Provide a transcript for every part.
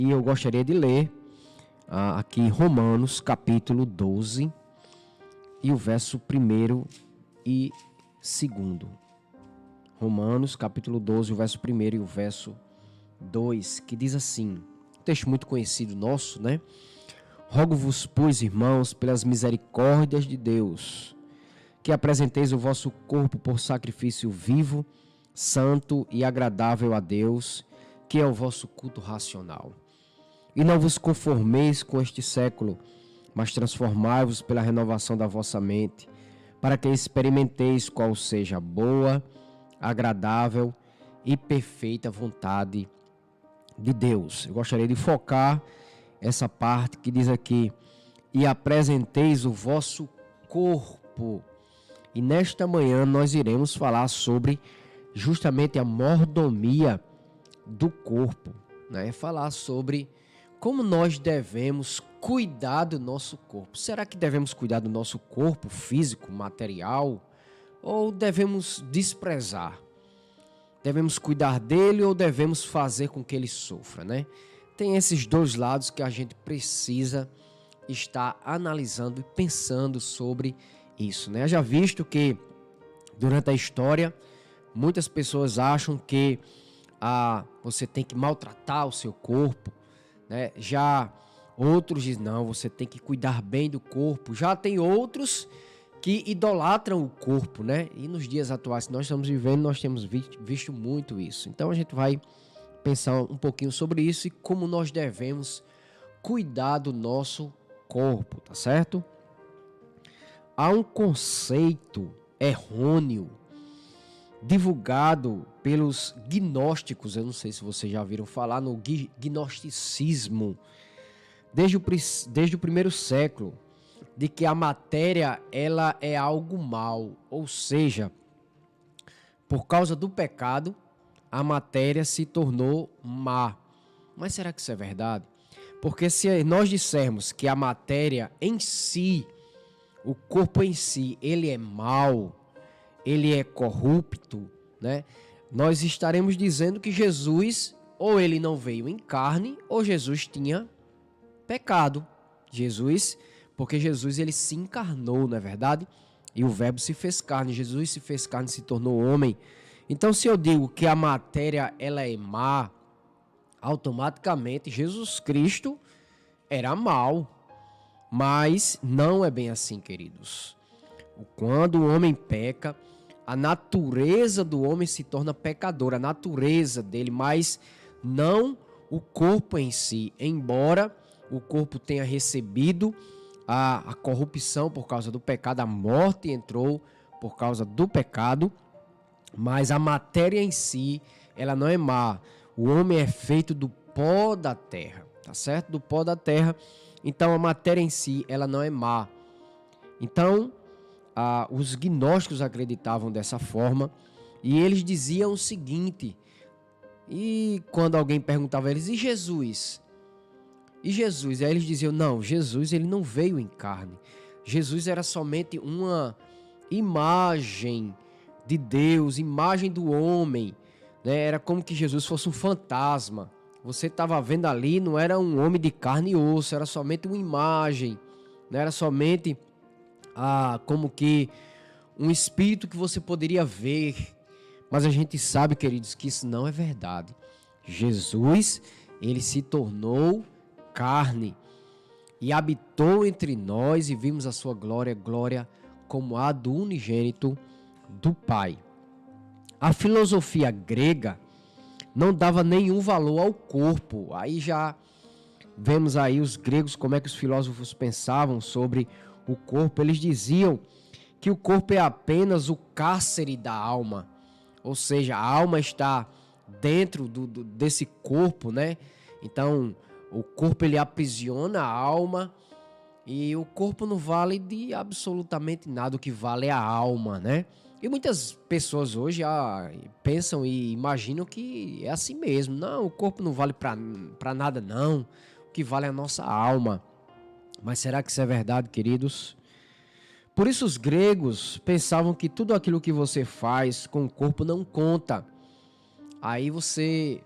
E eu gostaria de ler aqui Romanos capítulo 12 e o verso 1 e 2. Romanos capítulo 12, o verso 1 e o verso 2, que diz assim, um texto muito conhecido nosso, né? Rogo-vos, pois, irmãos, pelas misericórdias de Deus, que apresenteis o vosso corpo por sacrifício vivo, santo e agradável a Deus, que é o vosso culto racional. E não vos conformeis com este século, mas transformai-vos pela renovação da vossa mente, para que experimenteis qual seja a boa, agradável e perfeita vontade de Deus. Eu gostaria de focar essa parte que diz aqui, e apresenteis o vosso corpo. E nesta manhã nós iremos falar sobre justamente a mordomia do corpo, né? Falar sobre como nós devemos cuidar do nosso corpo. Será que devemos cuidar do nosso corpo físico, material, ou devemos desprezar? Devemos cuidar dele ou devemos fazer com que ele sofra, né? Tem esses dois lados que a gente precisa estar analisando e pensando sobre isso, né? Já visto que durante a história muitas pessoas acham que você tem que maltratar o seu corpo, né? Já outros dizem, não, você tem que cuidar bem do corpo. Já tem outros que idolatram o corpo, né? E nos dias atuais que nós estamos vivendo, nós temos visto muito isso. Então a gente vai pensar um pouquinho sobre isso e como nós devemos cuidar do nosso corpo, tá certo? Há um conceito errôneo divulgado pelos gnósticos, eu não sei se vocês já viram falar no gnosticismo, desde o primeiro século, de que a matéria ela é algo mal, ou seja, por causa do pecado, a matéria se tornou má. Mas será que isso é verdade? Porque se nós dissermos que a matéria em si, o corpo em si, ele é mau, ele é corrupto, né? Nós estaremos dizendo que Jesus, ou ele não veio em carne, ou Jesus tinha pecado. Porque Jesus ele se encarnou, não é verdade? E o verbo se fez carne, Jesus se fez carne, se tornou homem. Então, se eu digo que a matéria ela é má, automaticamente Jesus Cristo era mau. Mas não é bem assim, queridos. Quando o homem peca, a natureza do homem se torna pecadora, a natureza dele, mas não o corpo em si. Embora o corpo tenha recebido a corrupção por causa do pecado, a morte entrou por causa do pecado, mas a matéria em si, ela não é má. O homem é feito do pó da terra, tá certo? Do pó da terra. Então a matéria em si, ela não é má. Então, os gnósticos acreditavam dessa forma e eles diziam o seguinte, e quando alguém perguntava a eles, e Jesus? E Jesus? Aí eles diziam, não, Jesus ele não veio em carne. Jesus era somente uma imagem de Deus, imagem do homem, né? Era como que Jesus fosse um fantasma. Você estava vendo ali, não era um homem de carne e osso, era somente uma imagem, não era somente como que um espírito que você poderia ver. Mas a gente sabe, queridos, que isso não é verdade. Jesus, ele se tornou carne e habitou entre nós e vimos a sua glória, glória como a do unigênito do Pai. A filosofia grega não dava nenhum valor ao corpo. Aí já vemos aí os gregos, como é que os filósofos pensavam sobre o corpo. Eles diziam que o corpo é apenas o cárcere da alma. Ou seja, a alma está dentro desse corpo, né? Então, o corpo ele aprisiona a alma e o corpo não vale de absolutamente nada. O que vale é a alma, né? E muitas pessoas hoje pensam e imaginam que é assim mesmo. Não, o corpo não vale para nada, não. O que vale é a nossa alma. Mas será que isso é verdade, queridos? Por isso os gregos pensavam que tudo aquilo que você faz com o corpo não conta. Aí você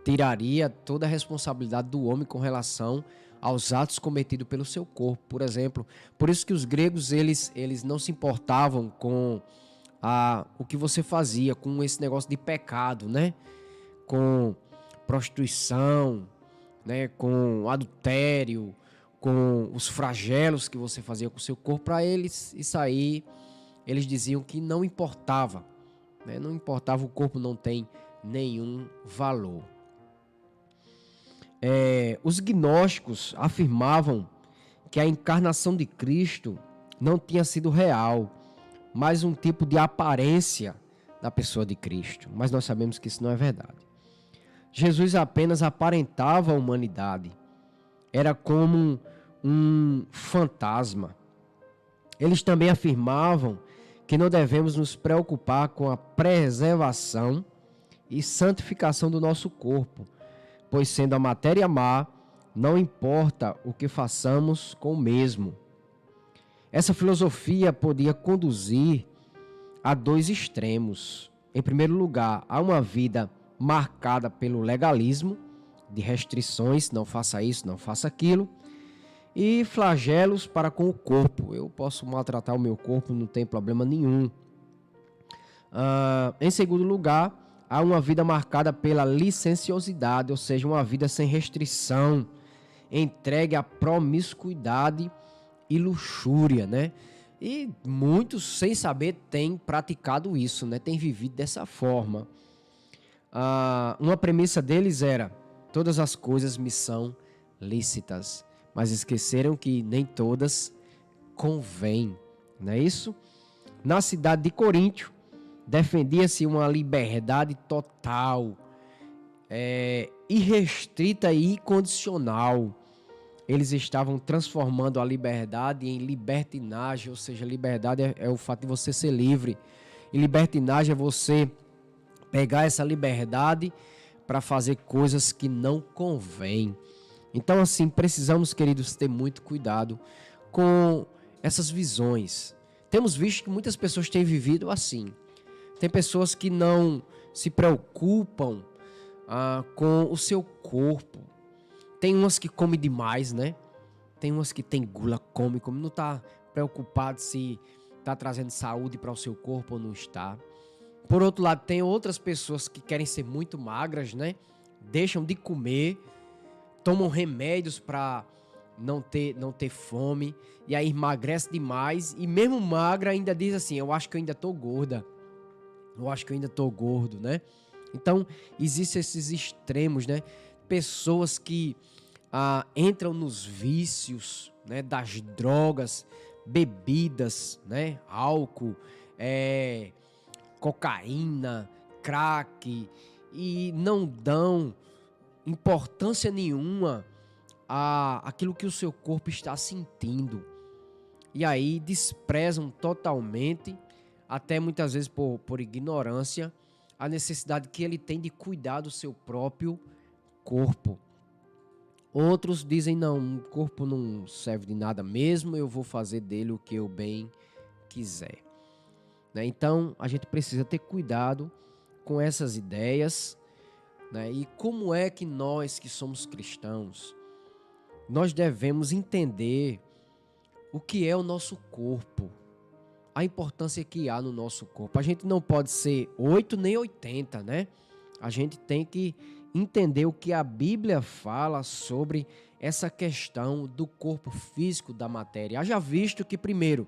tiraria toda a responsabilidade do homem com relação aos atos cometidos pelo seu corpo, por exemplo. Por isso que os gregos, eles não se importavam com o que você fazia, com esse negócio de pecado, né? Com prostituição, né? Com adultério, com os flagelos que você fazia com o seu corpo. Para eles, isso aí, eles diziam que não importava, né? Não importava, o corpo não tem nenhum valor. Os gnósticos afirmavam que a encarnação de Cristo não tinha sido real, mas um tipo de aparência da pessoa de Cristo. Mas nós sabemos que isso não é verdade. Jesus apenas aparentava a humanidade. Era como um fantasma. Eles também afirmavam que não devemos nos preocupar com a preservação e santificação do nosso corpo, pois sendo a matéria má, não importa o que façamos com o mesmo. Essa filosofia podia conduzir a dois extremos. Em primeiro lugar, a uma vida marcada pelo legalismo, de restrições, não faça isso, não faça aquilo, e flagelos para com o corpo. Eu posso maltratar o meu corpo, não tem problema nenhum. Em segundo lugar, há uma vida marcada pela licenciosidade, ou seja, uma vida sem restrição, entregue à promiscuidade e luxúria, né? E muitos, sem saber, têm praticado isso, né? Têm vivido dessa forma. Uma premissa deles era: todas as coisas me são lícitas, mas esqueceram que nem todas convêm, não é isso? Na cidade de Coríntio, defendia-se uma liberdade total, irrestrita e incondicional. Eles estavam transformando a liberdade em libertinagem, ou seja, liberdade é o fato de você ser livre. E libertinagem é você pegar essa liberdade para fazer coisas que não convêm. Então, assim, precisamos, queridos, ter muito cuidado com essas visões. Temos visto que muitas pessoas têm vivido assim. Tem pessoas que não se preocupam com o seu corpo. Tem umas que comem demais, né? Tem umas que tem gula, come, não está preocupado se está trazendo saúde para o seu corpo ou não está. Por outro lado, tem outras pessoas que querem ser muito magras, né? Deixam de comer, tomam remédios para não ter fome, e aí emagrece demais, e mesmo magra ainda diz assim: eu acho que eu ainda tô gorda, eu acho que eu ainda tô gordo, né? Então, existem esses extremos, né? Pessoas que entram nos vícios, né? Das drogas, bebidas, né? Álcool, cocaína, crack, e não dão importância nenhuma àquilo que o seu corpo está sentindo. E aí desprezam totalmente, até muitas vezes por ignorância, a necessidade que ele tem de cuidar do seu próprio corpo. Outros dizem: não, o corpo não serve de nada mesmo, eu vou fazer dele o que eu bem quiser. Né? Então, a gente precisa ter cuidado com essas ideias. Né? E como é que nós que somos cristãos, nós devemos entender o que é o nosso corpo, a importância que há no nosso corpo. A gente não pode ser 8 nem 80, né? A gente tem que entender o que a Bíblia fala sobre essa questão do corpo físico, da matéria. Haja visto que, primeiro,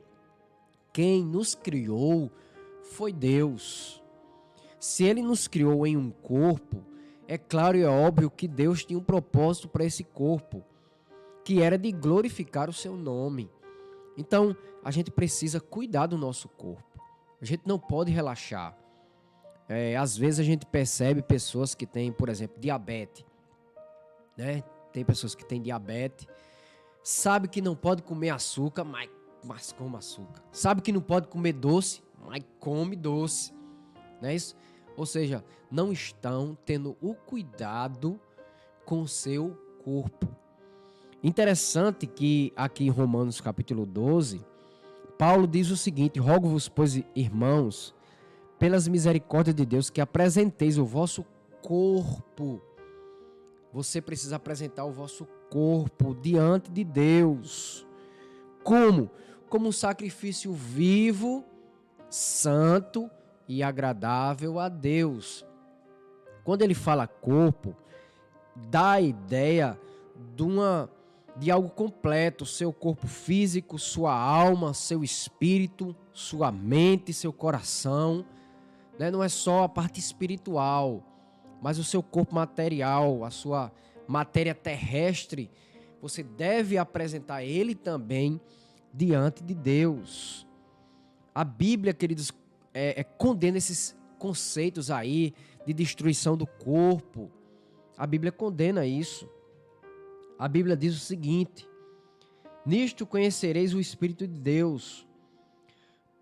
quem nos criou foi Deus. Se Ele nos criou em um corpo, é claro e é óbvio que Deus tinha um propósito para esse corpo, que era de glorificar o seu nome. Então, a gente precisa cuidar do nosso corpo. A gente não pode relaxar. Às vezes a gente percebe pessoas que têm, por exemplo, diabetes. Né? Tem pessoas que têm diabetes, sabe que não pode comer açúcar, mas come açúcar. Sabe que não pode comer doce, mas come doce. Não é isso? Ou seja, não estão tendo o cuidado com o seu corpo. Interessante que aqui em Romanos capítulo 12, Paulo diz o seguinte: rogo-vos, pois, irmãos, pelas misericórdias de Deus, que apresenteis o vosso corpo você precisa apresentar o vosso corpo diante de Deus. Como? Como um sacrifício vivo, santo e agradável a Deus. Quando ele fala corpo, dá a ideia de algo completo, seu corpo físico, sua alma, seu espírito, sua mente, seu coração, né? Não é só a parte espiritual, mas o seu corpo material, a sua matéria terrestre, você deve apresentar ele também diante de Deus. A Bíblia, queridos, condena esses conceitos aí de destruição do corpo. A Bíblia condena isso. A Bíblia diz o seguinte: nisto conhecereis o Espírito de Deus.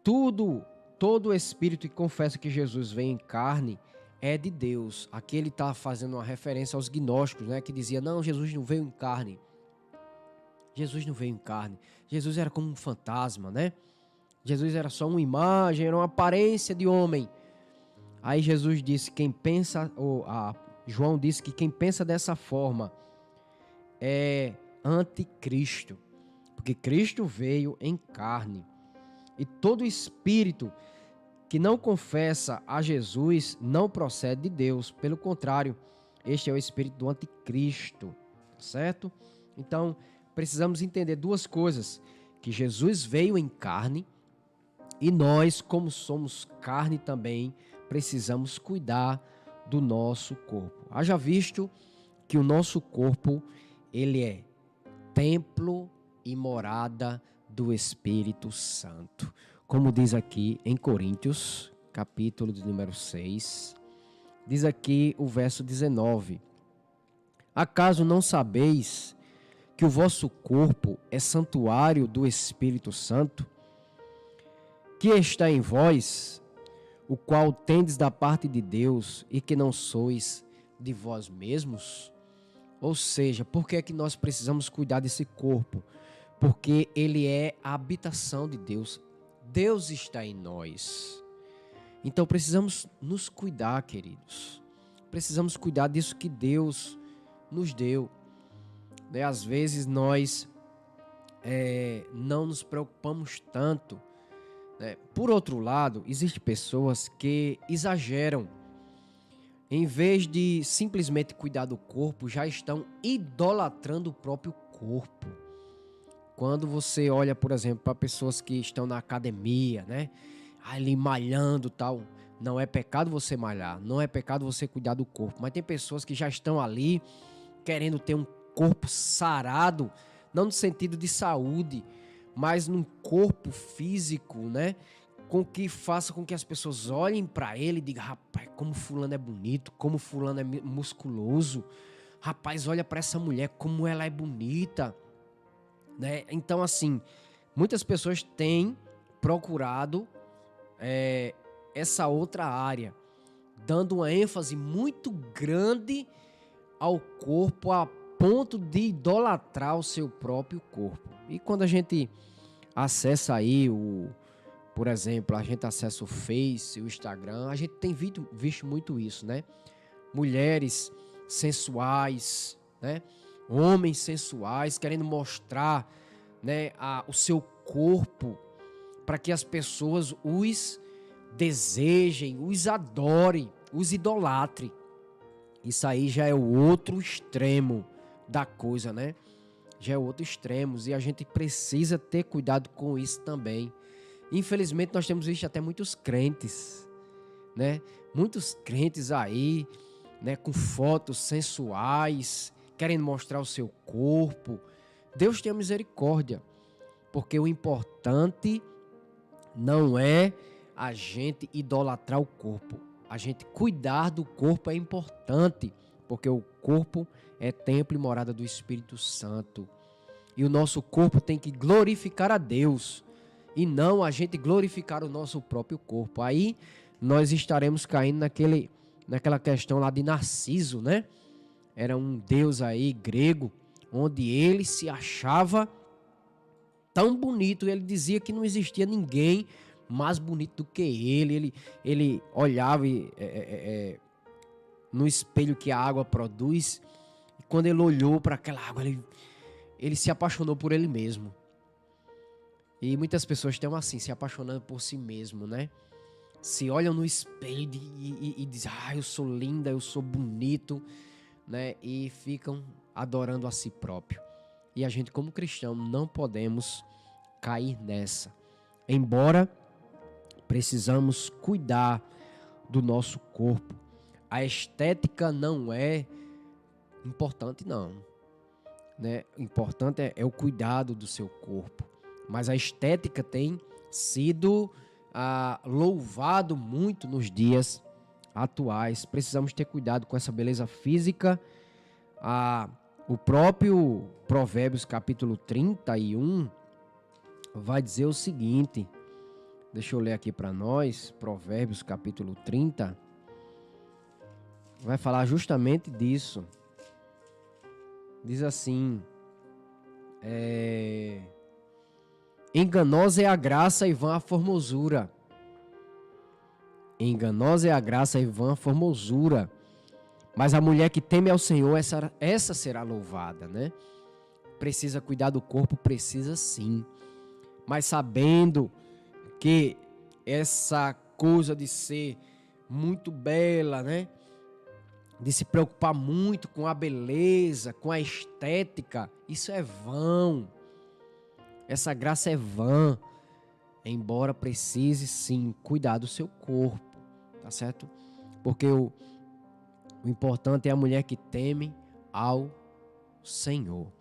Todo espírito que confessa que Jesus veio em carne é de Deus. Aqui ele está fazendo uma referência aos gnósticos, né, que dizia, não, Jesus não veio em carne. Jesus não veio em carne. Jesus era como um fantasma, né? Jesus era só uma imagem, era uma aparência de homem. Aí Jesus disse, João disse que quem pensa dessa forma é anticristo, porque Cristo veio em carne. E todo espírito que não confessa a Jesus não procede de Deus. Pelo contrário, este é o espírito do anticristo, certo? Então, precisamos entender duas coisas: que Jesus veio em carne e nós, como somos carne também, precisamos cuidar do nosso corpo. Haja visto que o nosso corpo, ele é templo e morada do Espírito Santo. Como diz aqui em Coríntios, capítulo de número 6, diz aqui o verso 19: acaso não sabeis que o vosso corpo é santuário do Espírito Santo, que está em vós, o qual tendes da parte de Deus, e que não sois de vós mesmos? Ou seja, por que é que nós precisamos cuidar desse corpo? Porque ele é a habitação de Deus. Deus está em nós. Então precisamos nos cuidar, queridos. Precisamos cuidar disso que Deus nos deu. Às vezes nós não nos preocupamos tanto. Por outro lado, existem pessoas que exageram. Em vez de simplesmente cuidar do corpo, já estão idolatrando o próprio corpo. Quando você olha, por exemplo, para pessoas que estão na academia, né? Ali malhando e tal. Não é pecado você malhar, não é pecado você cuidar do corpo. Mas tem pessoas que já estão ali querendo ter um corpo sarado, não no sentido de saúde, mas num corpo físico, né? Com que faça com que as pessoas olhem para ele e digam, rapaz, como fulano é bonito, como fulano é musculoso. Rapaz, olha para essa mulher, como ela é bonita. Né? Então, assim, muitas pessoas têm procurado essa outra área, dando uma ênfase muito grande ao corpo, a ponto de idolatrar o seu próprio corpo. E quando a gente acessa aí, por exemplo, a gente acessa o Face, o Instagram, a gente tem visto muito isso, né? Mulheres sensuais, né? Homens sensuais querendo mostrar, né, o seu corpo para que as pessoas os desejem, os adorem, os idolatrem. Isso aí já é o outro extremo da coisa, né? Já é o outro extremo e a gente precisa ter cuidado com isso também. Infelizmente nós temos visto até muitos crentes, né? Muitos crentes aí, né, com fotos sensuais, querendo mostrar o seu corpo. Deus tenha misericórdia, porque o importante não é a gente idolatrar o corpo. A gente cuidar do corpo é importante, porque o corpo é templo e morada do Espírito Santo. E o nosso corpo tem que glorificar a Deus, e não a gente glorificar o nosso próprio corpo. Aí nós estaremos caindo naquela questão lá de Narciso, né? Era um deus aí grego, onde ele se achava tão bonito, ele dizia que não existia ninguém mais bonito do que ele. Ele olhava no espelho que a água produz, e quando ele olhou para aquela água, ele se apaixonou por ele mesmo. E muitas pessoas estão assim, se apaixonando por si mesmo, né? Se olham no espelho e dizem, eu sou linda, eu sou bonito, né? E ficam adorando a si próprio. E a gente, como cristão, não podemos cair nessa. Embora precisamos cuidar do nosso corpo. A estética não é importante, não. Né? O importante é o cuidado do seu corpo. Mas a estética tem sido louvado muito nos dias atuais. Precisamos ter cuidado com essa beleza física. O próprio Provérbios capítulo 31 vai dizer o seguinte. Deixa eu ler aqui para nós. Provérbios capítulo 30 vai falar justamente disso. Diz assim: enganosa é a graça e vã a formosura. Enganosa é a graça e vã a formosura. Mas a mulher que teme ao Senhor, essa será louvada, né? Precisa cuidar do corpo, precisa sim. Mas sabendo que essa coisa de ser muito bela, né? De se preocupar muito com a beleza, com a estética, isso é vão. Essa graça é vã, embora precise sim cuidar do seu corpo, tá certo? Porque o importante é a mulher que teme ao Senhor.